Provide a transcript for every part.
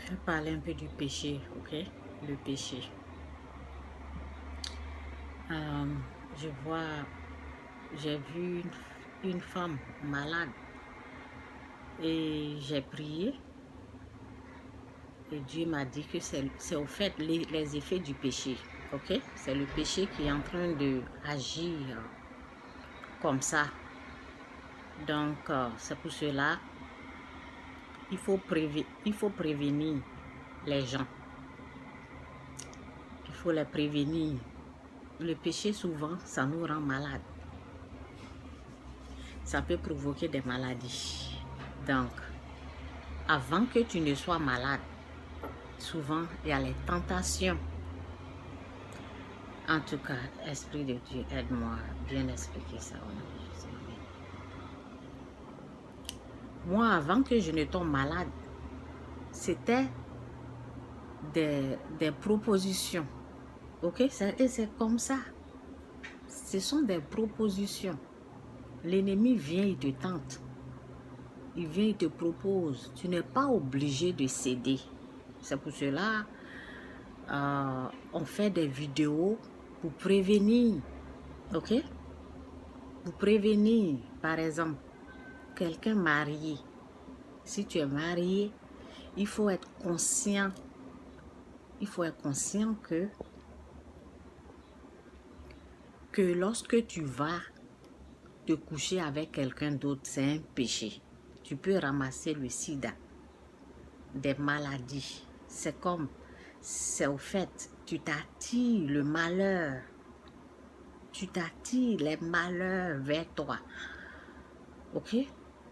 Je vais parler un peu du péché, ok? Le péché. Euh, je vois, j'ai vu une femme malade et j'ai prié et Dieu m'a dit que c'est au fait les effets du péché, ok? C'est le péché qui est en train de agir comme ça. Donc, c'est pour cela il faut prévenir les gens. Il faut les prévenir. Le péché, souvent, ça nous rend malades. Ça peut provoquer des maladies. Donc, avant que tu ne sois malade, souvent, il y a les tentations. En tout cas, Esprit de Dieu, aide-moi à bien expliquer ça au nom de Jésus. Moi, avant que je ne tombe malade, c'était des propositions. Ok? Et c'est comme ça. Ce sont des propositions. L'ennemi vient, il te tente. Il vient, il te propose. Tu n'es pas obligé de céder. C'est pour cela on fait des vidéos pour prévenir. Ok? Pour prévenir, par exemple, quelqu'un marié. Si tu es marié, il faut être conscient. Il faut être conscient que lorsque tu vas te coucher avec quelqu'un d'autre, c'est un péché. Tu peux ramasser le sida, des maladies. C'est au fait, tu t'attires le malheur. Tu t'attires les malheurs vers toi. Ok?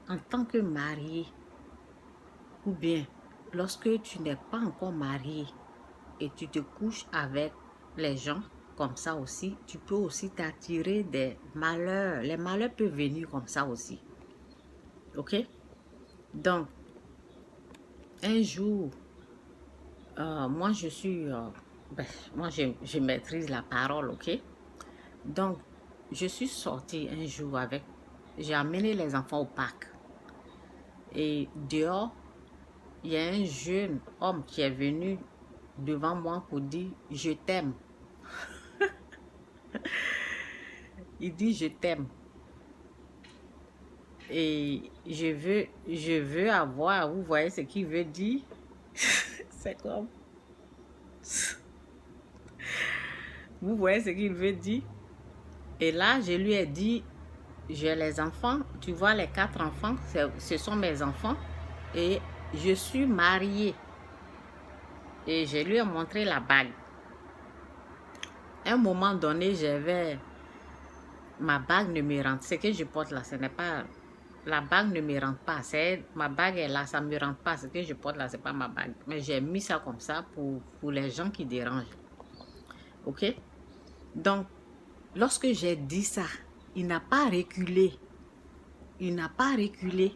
En tant que marié, ou bien lorsque tu n'es pas encore marié et tu te couches avec les gens comme ça aussi, tu peux aussi t'attirer des malheurs. Les malheurs peuvent venir comme ça aussi. Ok? Donc, un jour, moi je suis, moi je maîtrise la parole, ok? Donc, je suis sortie un jour j'ai amené les enfants au parc. Et dehors, il y a un jeune homme qui est venu devant moi pour dire « Je t'aime ». Il dit « Je t'aime ». Et je veux avoir, vous voyez ce qu'il veut dire? C'est comme... Vous voyez ce qu'il veut dire? Et là, je lui ai dit, j'ai les enfants, tu vois les 4 enfants, ce sont mes enfants. Et je suis mariée. Et je lui ai montré la bague. À un moment donné, ma bague ne me rentre. Ce que je porte là, ce n'est pas... La bague ne me rentre pas. Ma bague est là, ça ne me rentre pas. Ce que je porte là, ce n'est pas ma bague. Mais j'ai mis ça comme ça pour les gens qui dérangent. Ok? Donc, lorsque j'ai dit ça, il n'a pas reculé. Il n'a pas reculé.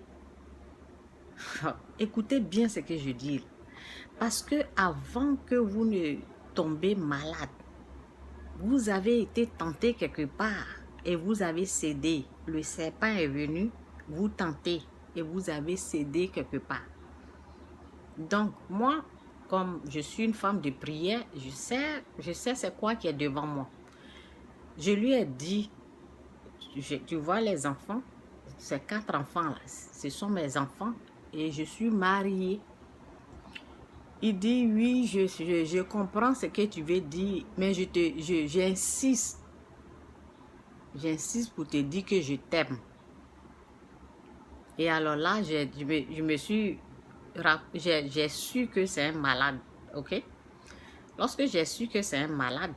Écoutez bien ce que je dis. Parce que avant que vous ne tombez malade, vous avez été tenté quelque part et vous avez cédé. Le serpent est venu vous tenter et vous avez cédé quelque part. Donc, moi, comme je suis une femme de prière, je sais c'est quoi qui est devant moi. Je lui ai dit, tu vois les enfants, ces 4 enfants là, ce sont mes enfants et je suis mariée. Il dit, oui, je comprends ce que tu veux dire, mais j'insiste. J'insiste pour te dire que je t'aime. Et alors là, j'ai su que c'est un malade, ok? Lorsque j'ai su que c'est un malade,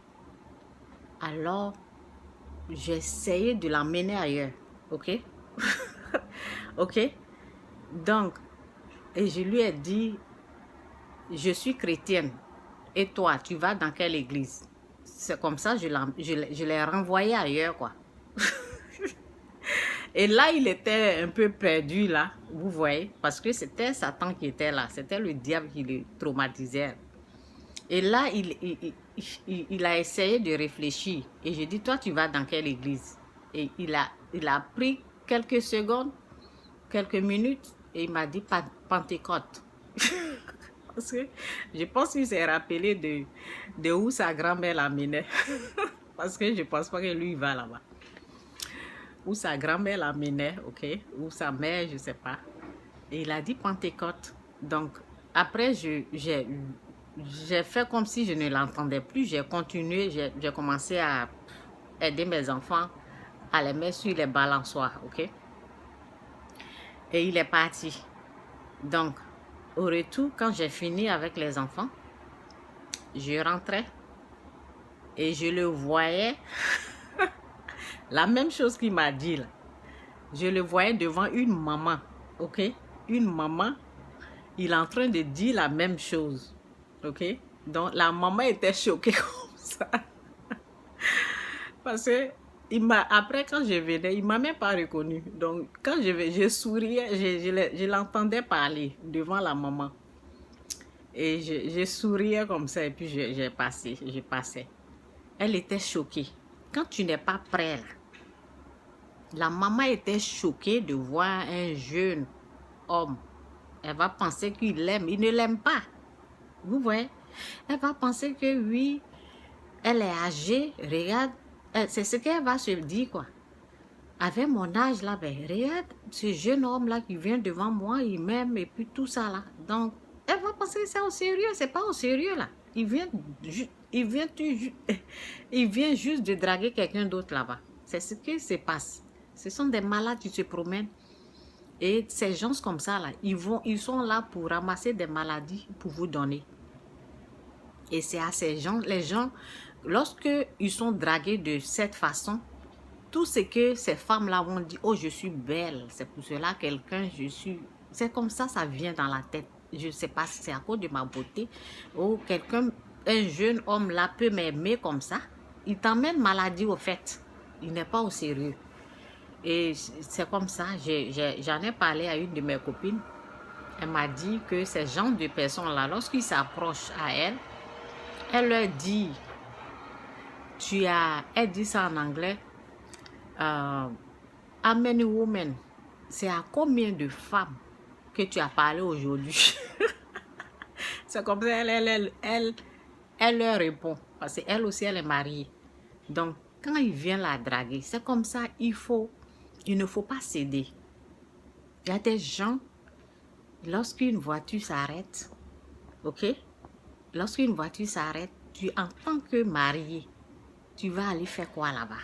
alors j'ai essayé de l'emmener ailleurs, ok? Ok? Donc, et je lui ai dit, je suis chrétienne. Et toi, tu vas dans quelle église? C'est comme ça, je l'ai renvoyé ailleurs, quoi. Et là, il était un peu perdu, là, vous voyez, parce que c'était Satan qui était là, c'était le diable qui le traumatisait. Et là, il a essayé de réfléchir. Et je dis, toi, tu vas dans quelle église? Et il a pris quelques secondes, quelques minutes, et il m'a dit Pentecôte. Parce que je pense qu'il s'est rappelé de où sa grand-mère l'amenait. Parce que je ne pense pas que lui, il va là-bas. Où sa grand-mère l'amenait, ok? Ou sa mère, je ne sais pas. Et il a dit Pentecôte. Donc, après, j'ai fait comme si je ne l'entendais plus. J'ai continué, j'ai commencé à aider mes enfants à les mettre sur les balançoires, ok? Et il est parti. Donc, au retour, quand j'ai fini avec les enfants, je rentrais et je le voyais, la même chose qu'il m'a dit là. Je le voyais devant une maman, ok? Une maman, il est en train de dire la même chose, ok? Donc, la maman était choquée comme ça. Parce que après, quand je venais, il ne m'a même pas reconnu. Donc, quand je souriais, je l'entendais parler devant la maman. Et je souriais comme ça et puis je passais. Elle était choquée. Quand tu n'es pas prêt, là, la maman était choquée de voir un jeune homme. Elle va penser qu'il l'aime. Il ne l'aime pas. Vous voyez? Elle va penser que oui, elle est âgée. Regarde, c'est ce qu'elle va se dire, quoi. Avec mon âge, là, ben, regarde, ce jeune homme-là qui vient devant moi, il m'aime et puis tout ça, là. Donc, elle va penser que c'est au sérieux. C'est pas au sérieux, là. Il vient juste de draguer quelqu'un d'autre là-bas. C'est ce qui se passe. Ce sont des malades qui se promènent. Et ces gens comme ça, là, ils sont là pour ramasser des maladies pour vous donner. Et c'est à ces gens, les gens, lorsque ils sont dragués de cette façon, tout ce que ces femmes-là vont dire, oh, je suis belle, c'est pour cela c'est comme ça vient dans la tête. Je ne sais pas si c'est à cause de ma beauté. Oh, un jeune homme là peut m'aimer comme ça. Il t'emmène maladie au fait. Il n'est pas au sérieux. Et c'est comme ça, j'en ai parlé à une de mes copines. Elle m'a dit que ces gens de personnes-là, lorsqu'ils s'approchent à elle, elle leur dit, elle dit ça en anglais, how many women, c'est à combien de femmes que tu as parlé aujourd'hui? C'est comme ça, elle leur répond, parce qu'elle aussi, elle est mariée. Donc, quand il vient la draguer, c'est comme ça, il ne faut pas céder. Il y a des gens, lorsqu'une voiture s'arrête, ok? Lorsqu'une voiture s'arrête, en tant que marié, tu vas aller faire quoi là-bas?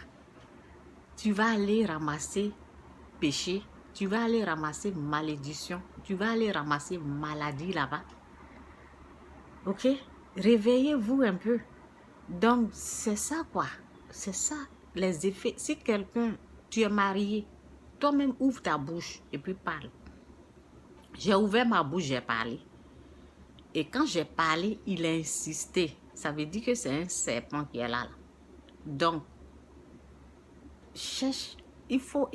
Tu vas aller ramasser péché, tu vas aller ramasser malédiction, tu vas aller ramasser maladie là-bas. Ok? Réveillez-vous un peu. Donc, c'est ça quoi. C'est ça, les effets. Si tu es marié, toi-même ouvre ta bouche et puis parle. J'ai ouvert ma bouche, j'ai parlé. Et quand j'ai parlé, il a insisté. Ça veut dire que c'est un serpent qui est là. Donc, il faut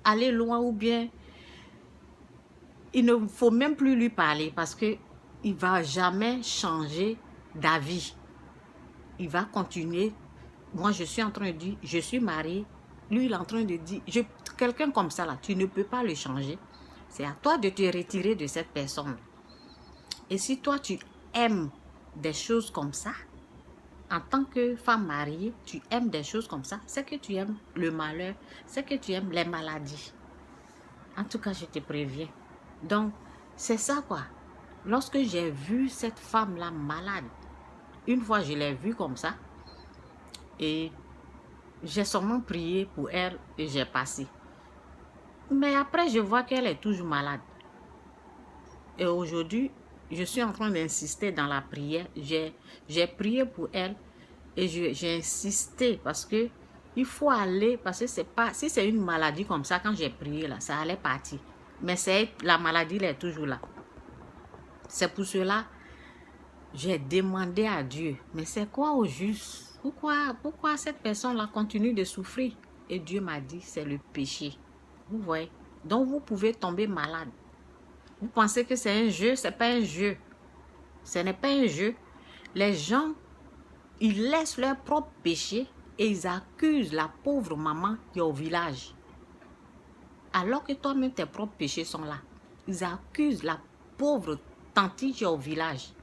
aller loin ou bien il ne faut même plus lui parler parce que il va jamais changer d'avis. Il va continuer. Moi, je suis en train de dire, je suis mariée. Lui, il est en train de dire, quelqu'un comme ça, là, tu ne peux pas le changer. C'est à toi de te retirer de cette personne. Et si toi, tu aimes des choses comme ça, en tant que femme mariée, tu aimes des choses comme ça, c'est que tu aimes le malheur, c'est que tu aimes les maladies. En tout cas, je te préviens. Donc, c'est ça quoi. Lorsque j'ai vu cette femme-là malade, une fois je l'ai vue comme ça, et j'ai seulement prié pour elle et j'ai passé. Mais après, je vois qu'elle est toujours malade. Et aujourd'hui, je suis en train d'insister dans la prière. J'ai prié pour elle et j'ai insisté parce que il faut aller, parce que c'est pas, si c'est une maladie comme ça, quand j'ai prié là, ça allait partir. Mais la maladie, elle est toujours là. C'est pour cela, j'ai demandé à Dieu, mais c'est quoi au juste? Pourquoi cette personne-là continue de souffrir? Et Dieu m'a dit, c'est le péché. Vous voyez? Donc vous pouvez tomber malade. Vous pensez que c'est un jeu, c'est pas un jeu. Ce n'est pas un jeu. Les gens, ils laissent leur propre péché et ils accusent la pauvre maman qui est au village. Alors que toi-même, tes propres péchés sont là. Ils accusent la pauvre retentit, tu es au village.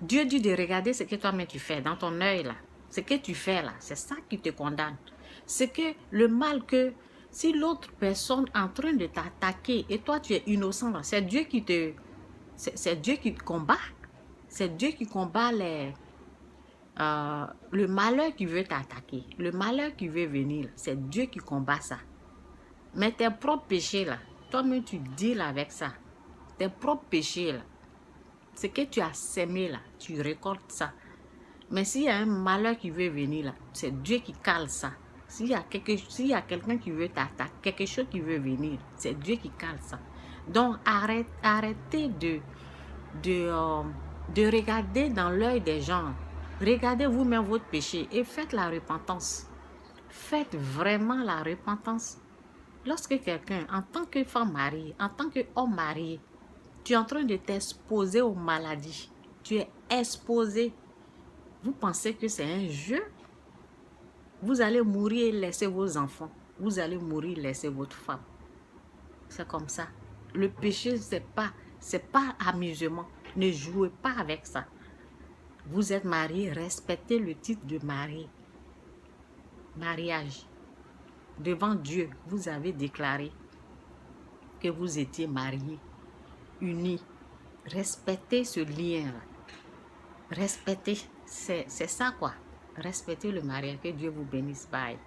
Dieu dit de regarder ce que toi-même tu fais dans ton œil là. Ce que tu fais là, c'est ça qui te condamne. C'est que le mal que, si l'autre personne est en train de t'attaquer et toi tu es innocent, c'est Dieu qui te, c'est Dieu qui te combat. C'est Dieu qui combat le malheur qui veut t'attaquer, le malheur qui veut venir. C'est Dieu qui combat ça. Mais tes propres péchés là, toi-même tu deals avec ça. Tes propres péchés là, ce que tu as sémé là, tu récoltes ça. Mais s'il y a un malheur qui veut venir là, c'est Dieu qui cale ça. S'il y a quelqu'un qui veut t'attaquer, quelque chose qui veut venir, c'est Dieu qui cale ça. Donc arrêtez de regarder dans l'œil des gens. Regardez vous-même votre péché et faites la repentance. Faites vraiment la repentance. Lorsque quelqu'un, en tant que femme mariée, en tant qu'homme marié, tu es en train de t'exposer aux maladies, tu es exposé. Vous pensez que c'est un jeu? Vous allez mourir et laisser vos enfants. Vous allez mourir et laisser votre femme. C'est comme ça. Le péché, c'est pas amusement. Ne jouez pas avec ça. Vous êtes marié, respectez le titre de marié. Mariage. Devant Dieu, vous avez déclaré que vous étiez mariés, unis. Respectez ce lien-là. Respectez, c'est ça quoi. Respectez le mariage. Que Dieu vous bénisse. Bye.